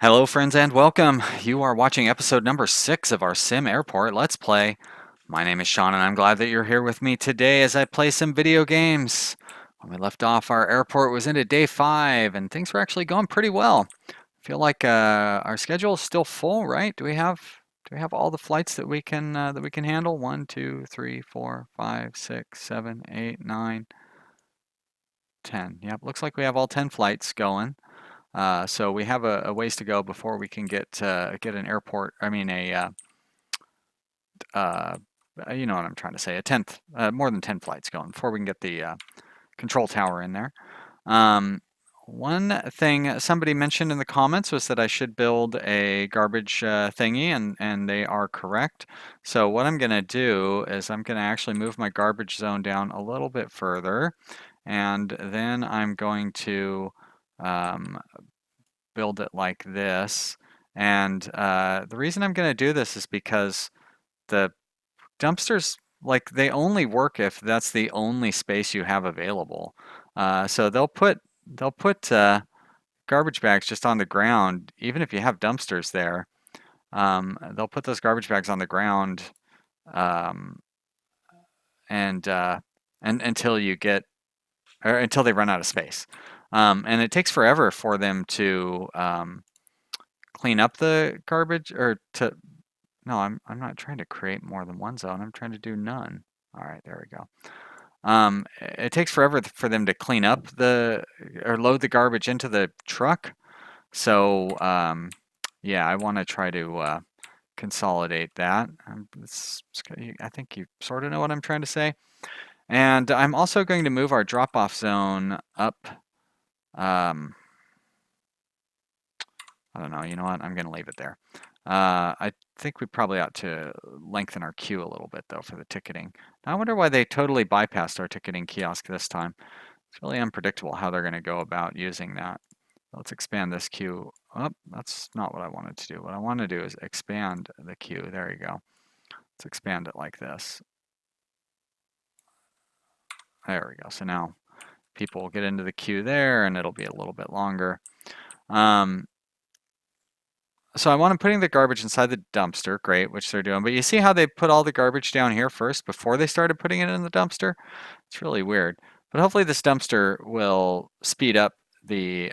Hello, friends, and welcome. You are watching episode number 6 of our SimAirport Let's Play. My name is Sean, and I'm glad that you're here with me today as I play some video games. When we left off, our airport was into day 5, and things were actually going pretty well. I feel like our schedule is still full, right? Do we have all the flights that we can handle? 1, 2, 3, 4, 5, 6, 7, 8, 9, 10. Yep, looks like we have all 10 flights going. So we have a ways to go before we can get an airport. I mean uh, you know what I'm trying to say, more than 10 flights going before we can get the control tower in there. Um, One thing somebody mentioned in the comments was that I should build a garbage thingy, and they are correct. So what I'm going to do is I'm going to actually move my garbage zone down a little bit further, and then I'm going to um, build it like this. And the reason I'm going to do this is because the dumpsters, like, they only work if that's the only space you have available. So they'll put garbage bags just on the ground, even if you have dumpsters there. They'll put those garbage bags on the ground, um, and until you get or until they run out of space. And it takes forever for them to clean up the garbage or to no, I'm not trying to create more than one zone. I'm trying to do none. All right, there we go. It takes forever for them to clean up the or load the garbage into the truck. So yeah, I want to try to consolidate that. I think you sort of know what I'm trying to say. And I'm also going to move our drop-off zone up. I don't know. You know what? I'm going to leave it there. I think we probably ought to lengthen our queue a little bit, though, for the ticketing. Now, I wonder why they totally bypassed our ticketing kiosk this time. It's really unpredictable how they're going to go about using that. Let's expand this queue. Oh, that's not what I wanted to do. What I want to do is expand the queue. There you go. Let's expand it like this. There we go. So now people will get into the queue there, and it'll be a little bit longer. So I want them putting the garbage inside the dumpster, great, which they're doing. But you see how they put all the garbage down here first before they started putting it in the dumpster? It's really weird. But hopefully this dumpster will speed up the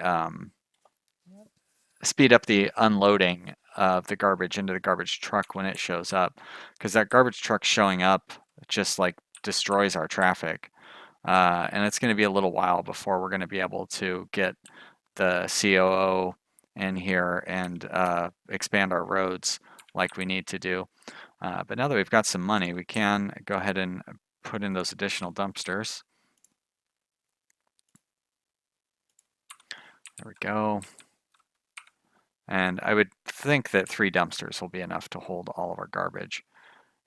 unloading of the garbage into the garbage truck when it shows up, because that garbage truck showing up just like destroys our traffic. And it's going to be a little while before we're going to be able to get the COO in here and expand our roads like we need to do. But now that we've got some money, we can go ahead and put in those additional dumpsters. There we go. And I would think that 3 dumpsters will be enough to hold all of our garbage.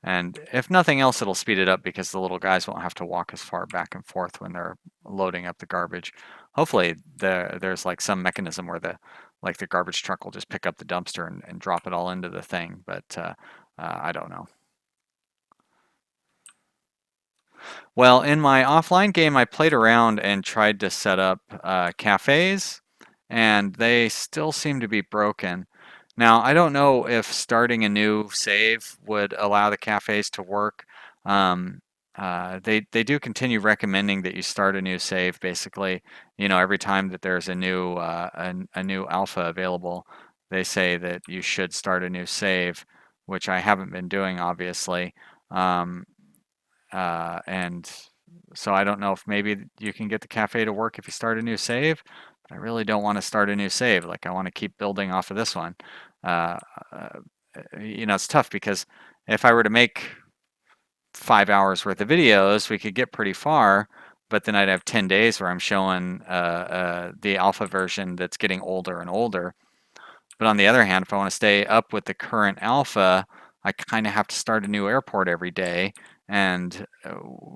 And if nothing else, it'll speed it up because the little guys won't have to walk as far back and forth when they're loading up the garbage. Hopefully there's like some mechanism where the garbage truck will just pick up the dumpster and drop it all into the thing, but I don't know. Well, in my offline game, I played around and tried to set up cafes, and they still seem to be broken. Now, I don't know if starting a new save would allow the cafes to work. They do continue recommending that you start a new save, basically. You know, every time that there's a new alpha available, they say that you should start a new save, which I haven't been doing, obviously. Um, and so I don't know if maybe you can get the cafe to work if you start a new save, but I really don't want to start a new save. Like, I want to keep building off of this one. Uh, uh, you know, it's tough because if I were to make 5 hours worth of videos, we could get pretty far, but then I'd have 10 days where I'm showing the alpha version that's getting older and older. But on the other hand, if I want to stay up with the current alpha, I kind of have to start a new airport every day. And,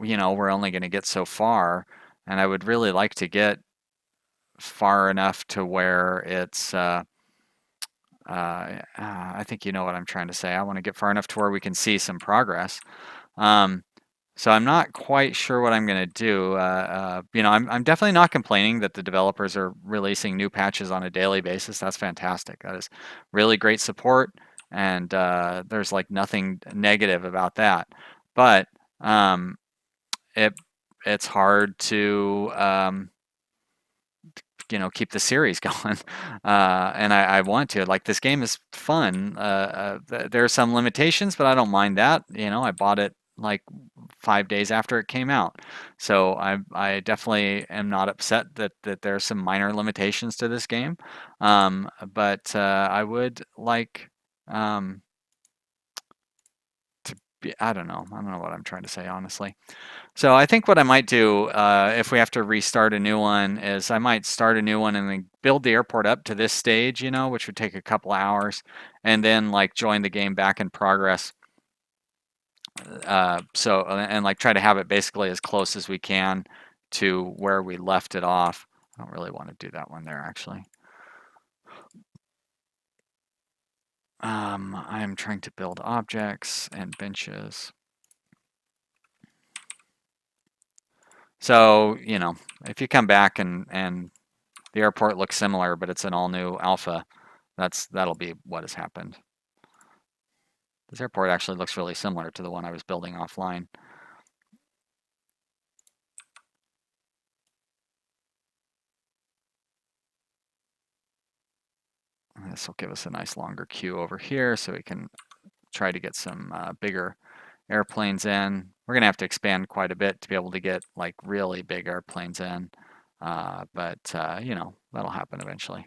you know, we're only going to get so far. And I would really like to get far enough to where I think you know what I'm trying to say. I want to get far enough to where we can see some progress. Um, So I'm not quite sure what I'm going to do. I'm definitely not complaining that the developers are releasing new patches on a daily basis. That's fantastic. That is really great support, and there's like nothing negative about that. But um, it it's hard to keep the series going. And I want to. Like, this game is fun. There are some limitations, but I don't mind that. I bought it like 5 days after it came out, so I definitely am not upset that there are some minor limitations to this game. But I would like to be. I don't know. I don't know what I'm trying to say, honestly. So I think what I might do, if we have to restart a new one, is I might start a new one and then build the airport up to this stage, which would take a couple hours, and then like join the game back in progress. And like try to have it basically as close as we can to where we left it off. I don't really want to do that one there, actually. I'm trying to build objects and benches. So, if you come back and the airport looks similar, but it's an all new alpha, that'll be what has happened. This airport actually looks really similar to the one I was building offline. This will give us a nice longer queue over here so we can try to get some bigger airplanes in. We're going to have to expand quite a bit to be able to get like really big airplanes in. But that'll happen eventually.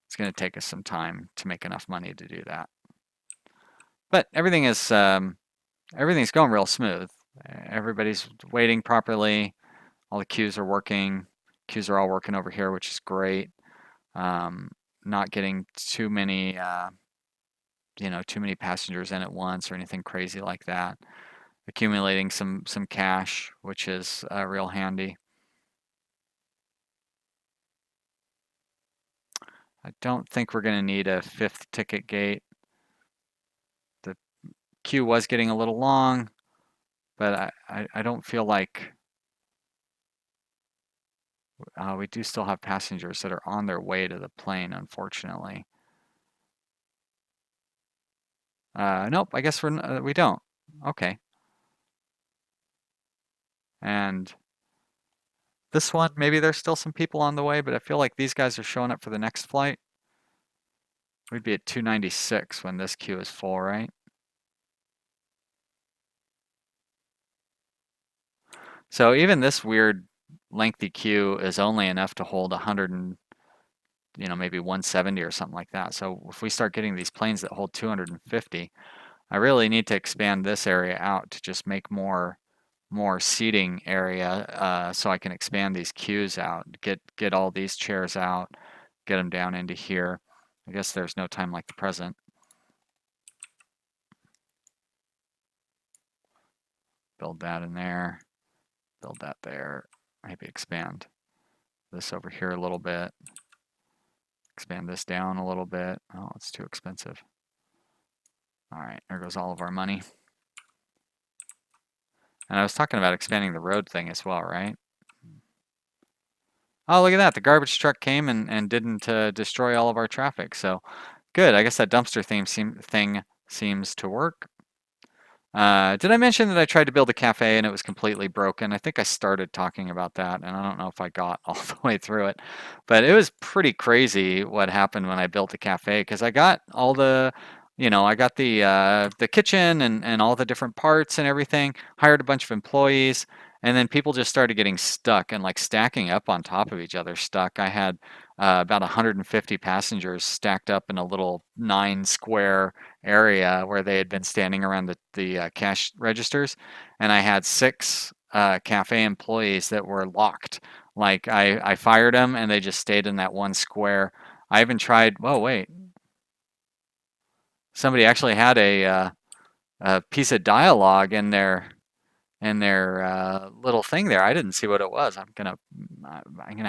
It's going to take us some time to make enough money to do that. But everything's going real smooth. Everybody's waiting properly. All the queues are working. Queues are all working over here, which is great. Not getting too many passengers in at once or anything crazy like that. Accumulating some cash, which is real handy. I don't think we're going to need a 5th ticket gate. The queue was getting a little long, but I don't feel like we do still have passengers that are on their way to the plane, unfortunately. Nope, I guess we don't. Okay. And this one, maybe there's still some people on the way, but I feel like these guys are showing up for the next flight. We'd be at 296 when this queue is full, right? So even this weird lengthy queue is only enough to hold 100 and maybe 170 or something like that. So if we start getting these planes that hold 250, I really need to expand this area out to just make more seating area, so I can expand these queues out, get all these chairs out, get them down into here. I guess there's no time like the present. Build that in there, build that there, maybe expand this over here a little bit, expand this down a little bit. Oh, it's too expensive. All right, there goes all of our money. And I was talking about expanding the road thing as well, right? Oh, look at that. The garbage truck came and didn't destroy all of our traffic. So good. I guess that dumpster thing seems to work. Did I mention that I tried to build a cafe and it was completely broken? I think I started talking about that, and I don't know if I got all the way through it. But it was pretty crazy what happened when I built the cafe, because I got all I got the kitchen and all the different parts and everything, hired a bunch of employees, and then people just started getting stuck and like stacking up on top of each other stuck. I had about 150 passengers stacked up in a little 9 square area where they had been standing around the cash registers, and I had 6 cafe employees that were locked. Like, I fired them and they just stayed in that 1 square. I even tried. Whoa, wait! Somebody actually had a piece of dialogue in their little thing there. I didn't see what it was. I'm gonna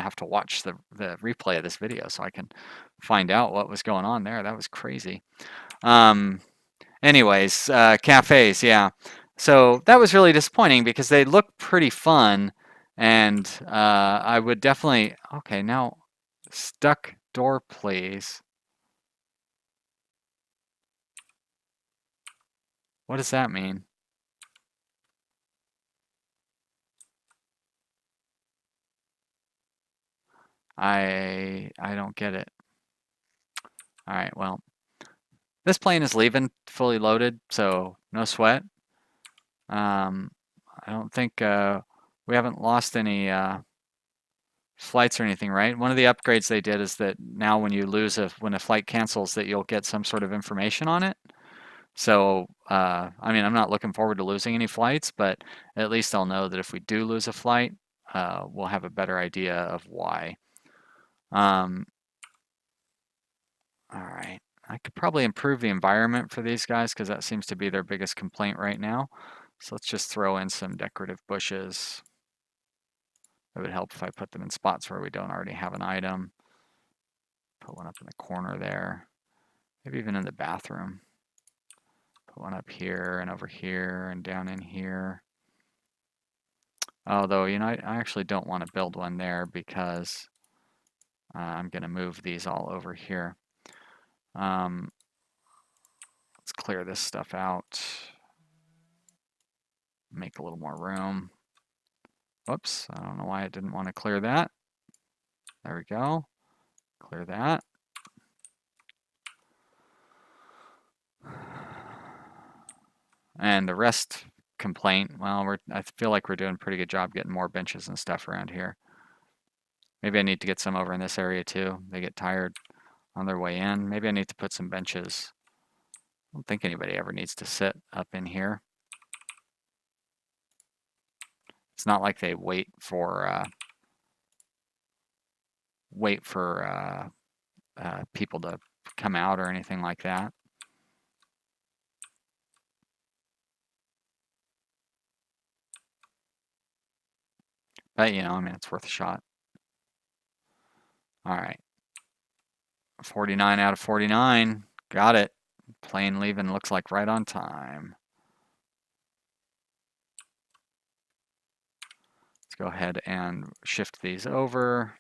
have to watch the replay of this video so I can find out what was going on there. That was crazy. Anyways, cafes, yeah. So that was really disappointing because they look pretty fun, and I would definitely. Okay, now stuck door, please. What does that mean? I don't get it. All right, well, this plane is leaving fully loaded, so no sweat. I don't think we haven't lost any flights or anything, right? One of the upgrades they did is that now when you lose when a flight cancels, that you'll get some sort of information on it. So, I mean, I'm not looking forward to losing any flights, but at least I'll know that if we do lose a flight, we'll have a better idea of why. Um, all right. I could probably improve the environment for these guys because that seems to be their biggest complaint right now. So let's just throw in some decorative bushes. It would help if I put them in spots where we don't already have an item. Put one up in the corner there. Maybe even in the bathroom. Put one up here and over here and down in here. Although, you know, I actually don't want to build one there because I'm going to move these all over here. Let's clear this stuff out. Make a little more room. Whoops, I don't know why I didn't want to clear that. There we go. Clear that. And the rest complaint, well, I feel like we're doing a pretty good job getting more benches and stuff around here. Maybe I need to get some over in this area too. They get tired on their way in. Maybe I need to put some benches. I don't think anybody ever needs to sit up in here. It's not like they wait for people to come out or anything like that. But you know, I mean, it's worth a shot. All right, 49 out of 49. Got it. Plane leaving looks like right on time. Let's go ahead and shift these over.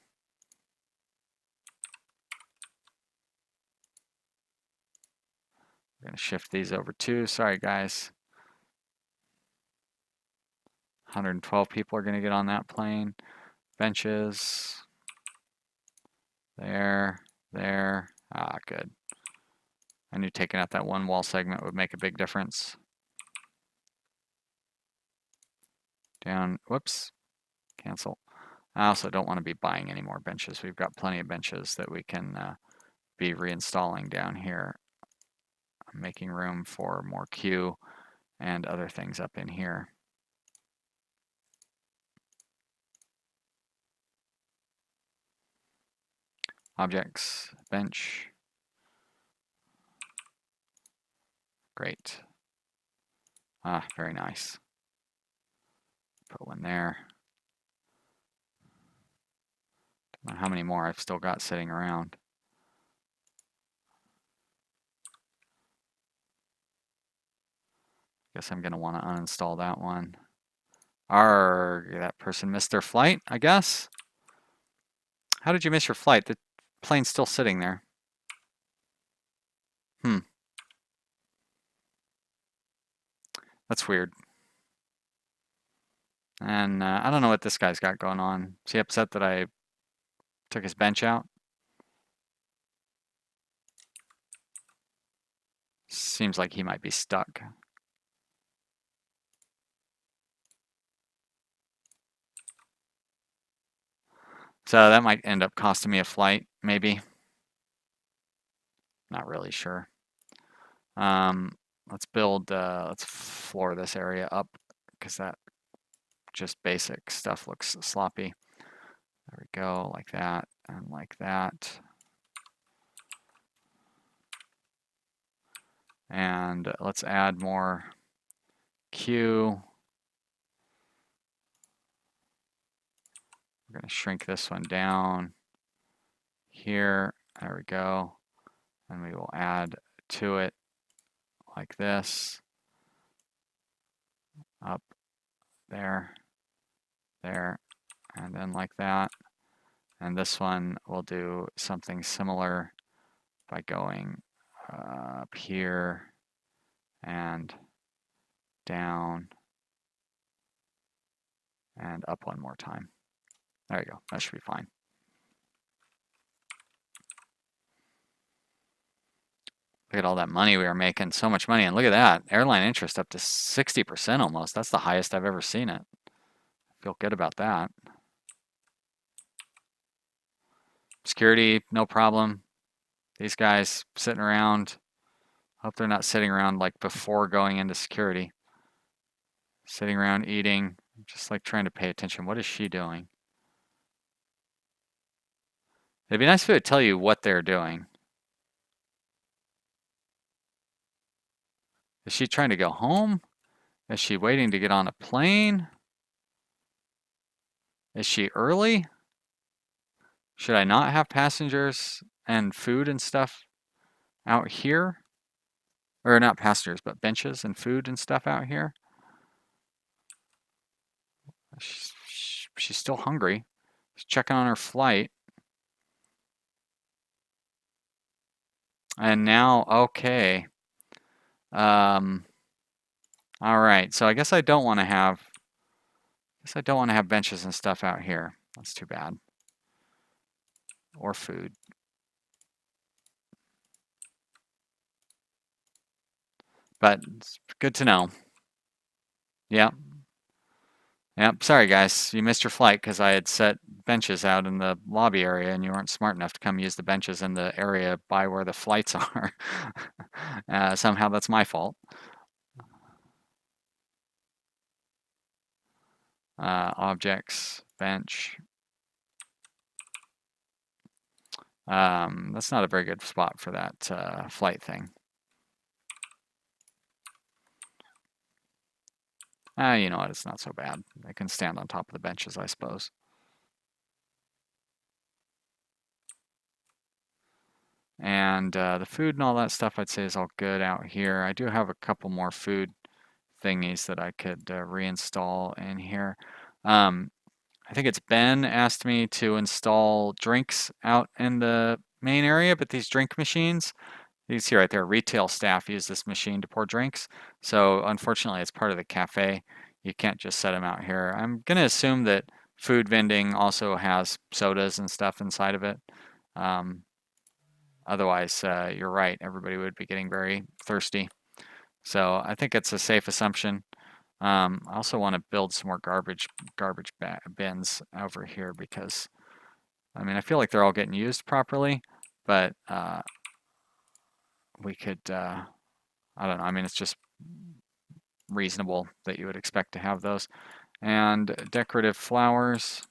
We're going to shift these over too. Sorry, guys. 112 people are going to get on that plane. Benches. There. Ah, good. I knew taking out that one wall segment would make a big difference. Down. Whoops. Cancel. I also don't want to be buying any more benches. We've got plenty of benches that we can be reinstalling down here. I'm making room for more queue and other things up in here. Objects, bench. Great. Ah, very nice. Put one there. Don't know how many more I've still got sitting around. Guess I'm going to want to uninstall that one. Arrgh, that person missed their flight, I guess. How did you miss your flight? The plane's still sitting there. That's weird. And I don't know what this guy's got going on. Is he upset that I took his bench out? Seems like he might be stuck. So that might end up costing me a flight, maybe. Not really sure. Let's floor this area up because that just basic stuff looks sloppy. There we go, like that and like that. And let's add more queue. We're going to shrink this one down here. There we go. And we will add to it like this. up there, there, and then like that. And this one will do something similar by going up here and down and up one more time. There you go. That should be fine. Look at all that money we were making. So much money. And look at that. Airline interest up to 60% almost. That's the highest I've ever seen it. Feel good about that. Security, no problem. These guys sitting around. Hope they're not sitting around like before going into security. Sitting around eating. Just like trying to pay attention. What is she doing? It'd be nice if it would tell you what they're doing. Is she trying to go home? Is she waiting to get on a plane? Is she early? Should I not have passengers and food and stuff out here? Or not passengers, but benches and food and stuff out here? She's still hungry. She's checking on her flight. And now, okay. All right, so I guess I don't want to have benches and stuff out here. That's too bad. Or food. But it's good to know. Yeah. Yep. Sorry, guys. You missed your flight because I had set benches out in the lobby area and you weren't smart enough to come use the benches in the area by where the flights are. Somehow that's my fault. Objects, bench. That's not a very good spot for that flight thing. You know what? It's not so bad. They can stand on top of the benches, I suppose. And the food and all that stuff I'd say is all good out here. I do have a couple more food thingies that I could reinstall in here. I think it's Ben asked me to install drinks out in the main area, but these drink machines, you see right there, retail staff use this machine to pour drinks. So unfortunately, it's part of the cafe. You can't just set them out here. I'm going to assume that food vending also has sodas and stuff inside of it. Otherwise, you're right, everybody would be getting very thirsty. So I think it's a safe assumption. I also want to build some more garbage bins over here because, I mean, I feel like they're all getting used properly, but we could, I don't know, I mean, it's just reasonable that you would expect to have those. And decorative flowers.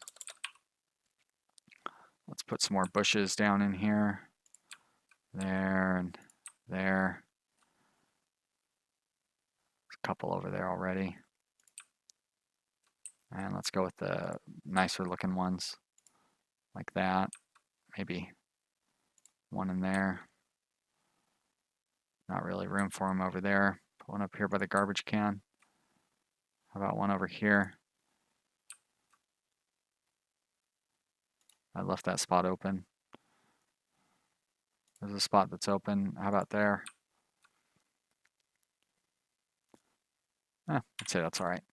Let's put some more bushes down in here. There and there. There's a couple over there already. And let's go with the nicer looking ones, like that. Maybe one in there. Not really room for them over there. Put one up here by the garbage can. How about one over here? I left that spot open. There's a spot that's open. How about there? I'd say that's all right.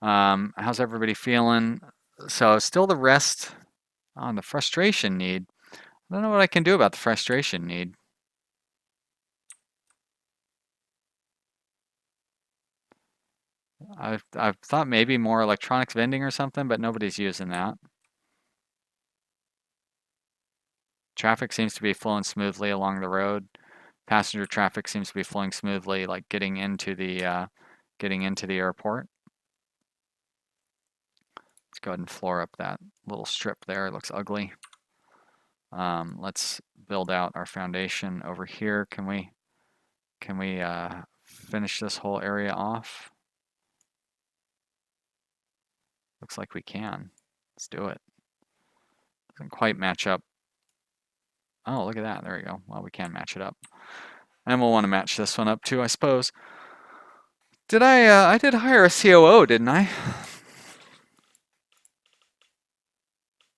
How's everybody feeling? So still the rest on the frustration need. I don't know what I can do about the frustration need. I've thought maybe more electronics vending or something, but nobody's using that. Traffic seems to be flowing smoothly along the road. Passenger traffic seems to be flowing smoothly, like getting into the airport. Let's go ahead and floor up that little strip there. It looks ugly. Let's build out our foundation over here. Can we finish this whole area off? Looks like we can. Let's do it. Doesn't quite match up. Oh, look at that. There we go. Well, we can match it up. And we'll want to match this one up too, I suppose. Did I did hire a COO, didn't I?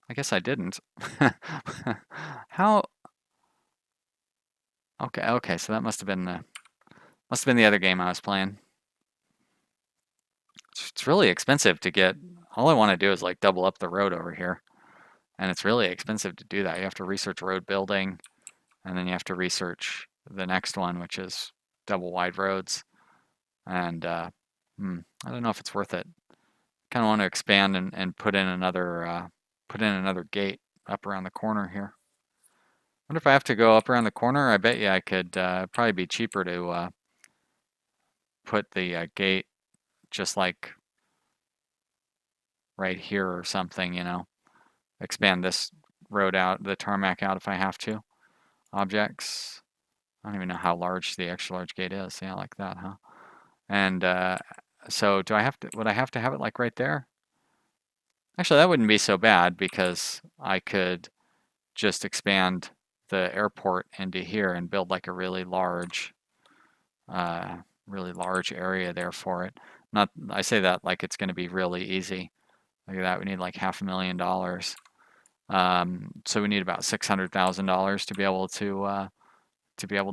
I guess I didn't. How? Okay, so that must have been the other game I was playing. It's really expensive to get. All I want to do is like double up the road over here, and it's really expensive to do that. You have to research road building, and then you have to research the next one, which is double wide roads. And I don't know if it's worth it. Kind of want to expand and put in another gate up around the corner here. Wonder if I have to go up around the corner. I bet you I could probably be cheaper to put the gate just like right here or something, you know. Expand this road out, the tarmac out if I have to. Objects. I don't even know how large the extra large gate is. Yeah, like that, huh? And so would I have to have it like right there? Actually, that wouldn't be so bad because I could just expand the airport into here and build like a really large area there for it. Not, I say that like it's going to be really easy. Look at that, we need like $500,000. So we need about $600,000 to be able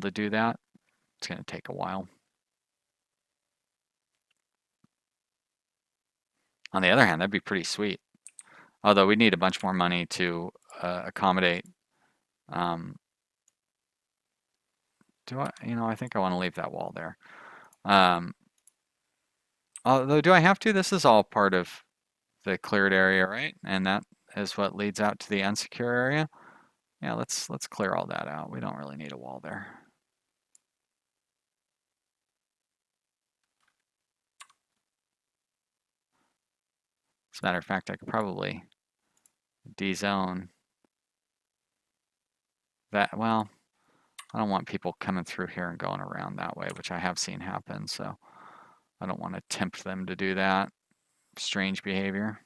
to do that. It's going to take a while. On the other hand, that'd be pretty sweet. Although we need a bunch more money to accommodate. I think I want to leave that wall there. Although, do I have to? This is all part of the cleared area, right? And that is what leads out to the unsecure area. Yeah, let's clear all that out. We don't really need a wall there. As a matter of fact, I could probably de-zone that. Well, I don't want people coming through here and going around that way, which I have seen happen, so I don't want to tempt them to do that. Strange behavior.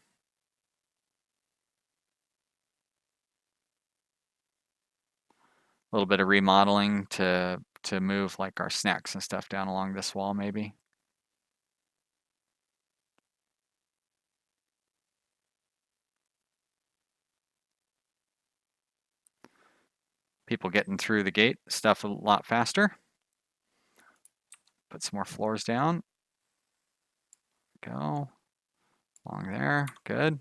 A little bit of remodeling to move like our snacks and stuff down along this wall, maybe. People getting through the gate, stuff a lot faster. Put some more floors down. Go along there, good.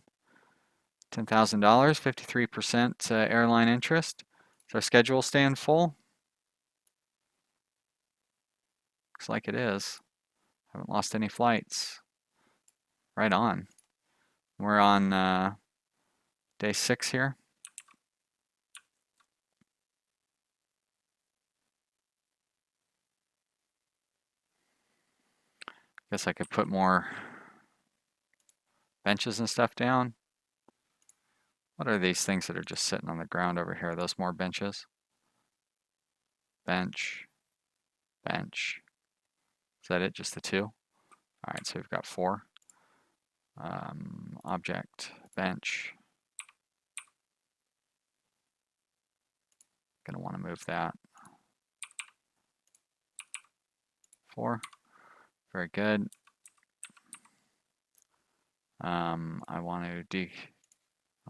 $10,000, 53% airline interest. Is our schedule staying full? Looks like it is. Haven't lost any flights. Right on. We're on day 6 here. Guess I could put more benches and stuff down. What are these things that are just sitting on the ground over here? Are those more benches? Bench, bench. Is that it? Just the 2? All right, so we've got 4. Object, bench. Gonna want to move that. 4. Very good. I don't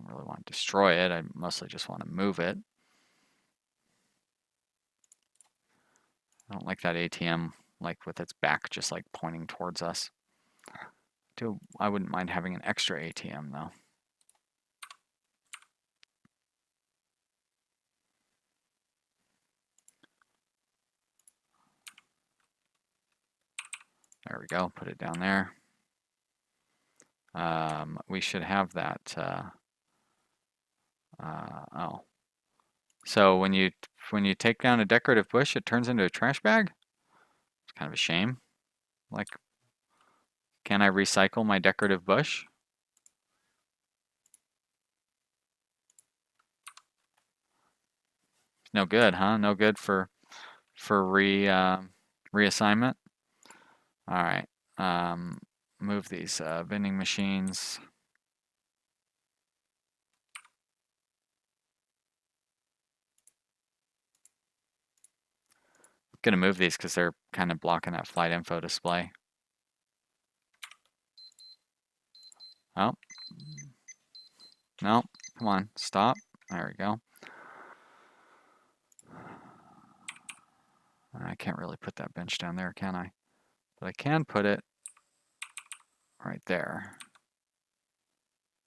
really want to destroy it. I mostly just want to move it. I don't like that ATM like with its back just like pointing towards us. I wouldn't mind having an extra ATM though. There we go, put it down there. We should have that, oh. So when you take down a decorative bush, it turns into a trash bag? It's kind of a shame. Like, can I recycle my decorative bush? No good, huh? No good for reassignment? All right. Move these vending machines. I'm gonna move these because they're kind of blocking that flight info display. No, come on, stop. There we go. I can't really put that bench down there, can I? But I can put it right there.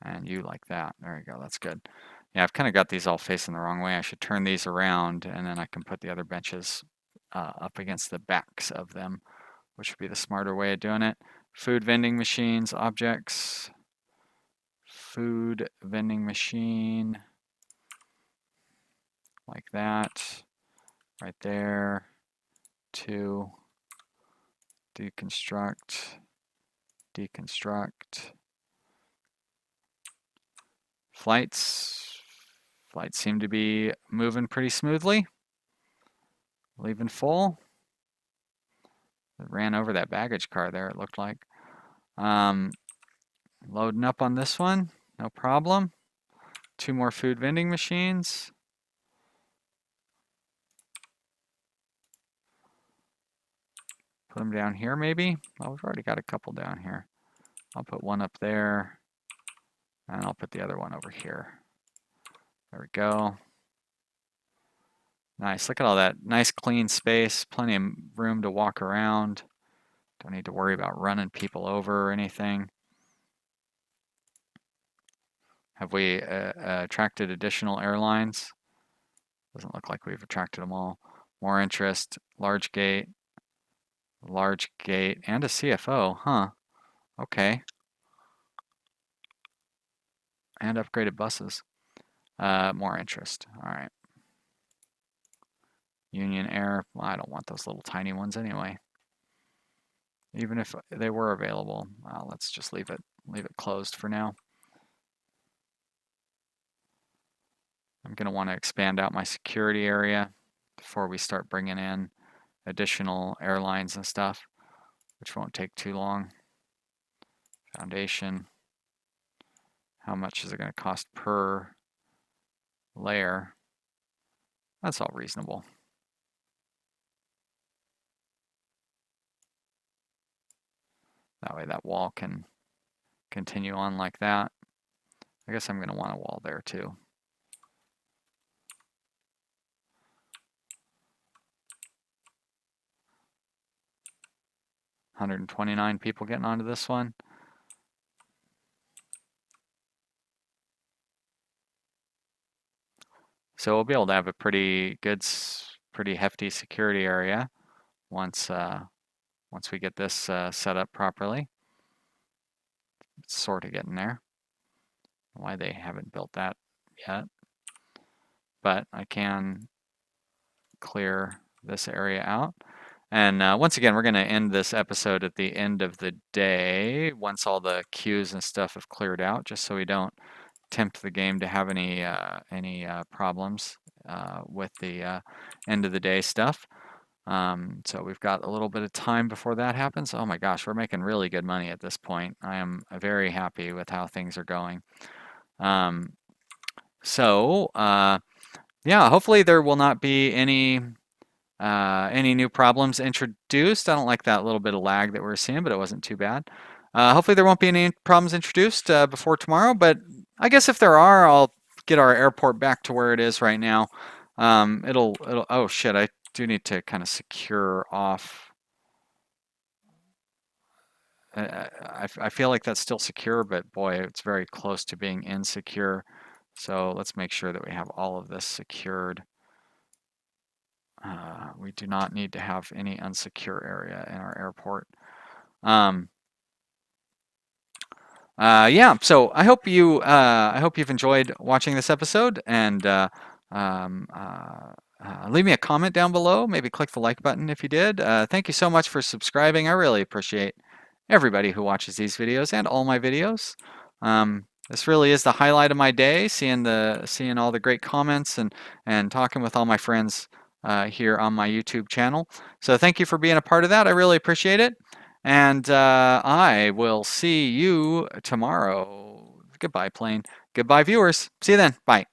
And you like that. There you go, that's good. Yeah, I've kind of got these all facing the wrong way. I should turn these around and then I can put the other benches up against the backs of them, which would be the smarter way of doing it. Food vending machines, objects, food vending machine, like that, right there, 2, deconstruct, deconstruct. Flights seem to be moving pretty smoothly. Leaving full. It ran over that baggage car there, it looked like. Loading up on this one, no problem. 2 more food vending machines. Put them down here maybe. Oh, we've already got a couple down here. I'll put one up there, and I'll put the other one over here. There we go. Nice, look at all that nice clean space, plenty of room to walk around. Don't need to worry about running people over or anything. Have we attracted additional airlines? Doesn't look like we've attracted them all. More interest, large gate, and a CFO, huh? Okay. And upgraded buses. More interest, all right. Union Air, well, I don't want those little tiny ones anyway. Even if they were available, let's just leave it closed for now. I'm going to want to expand out my security area before we start bringing in additional airlines and stuff, which won't take too long. Foundation. How much is it going to cost per layer? That's all reasonable. That way that wall can continue on like that. I guess I'm going to want a wall there too. $129 people getting onto this one. So we'll be able to have a pretty good, pretty hefty security area once we get this set up properly. It's sort of getting there. Why they haven't built that yet. But I can clear this area out. And once again, we're going to end this episode at the end of the day once all the queues and stuff have cleared out, just so we don't tempt the game to have any problems with the end of the day stuff. So we've got a little bit of time before that happens. Oh my gosh, we're making really good money at this point. I am very happy with how things are going. Yeah, hopefully there will not be any new problems introduced. I don't like that little bit of lag that we're seeing, but it wasn't too bad. Hopefully there won't be any problems introduced before tomorrow, but I guess if there are, I'll get our airport back to where it is right now. Oh shit, I do need to kind of secure off. I feel like that's still secure, but boy, it's very close to being insecure. So let's make sure that we have all of this secured. We do not need to have any unsecure area in our airport. Yeah, so I hope you've enjoyed watching this episode, and leave me a comment down below. Maybe click the like button if you did. Thank you so much for subscribing. I really appreciate everybody who watches these videos and all my videos. This really is the highlight of my day, seeing all the great comments and talking with all my friends here on my YouTube channel. So thank you for being a part of that. I really appreciate it. And I will see you tomorrow. Goodbye, plane. Goodbye, viewers. See you then. Bye.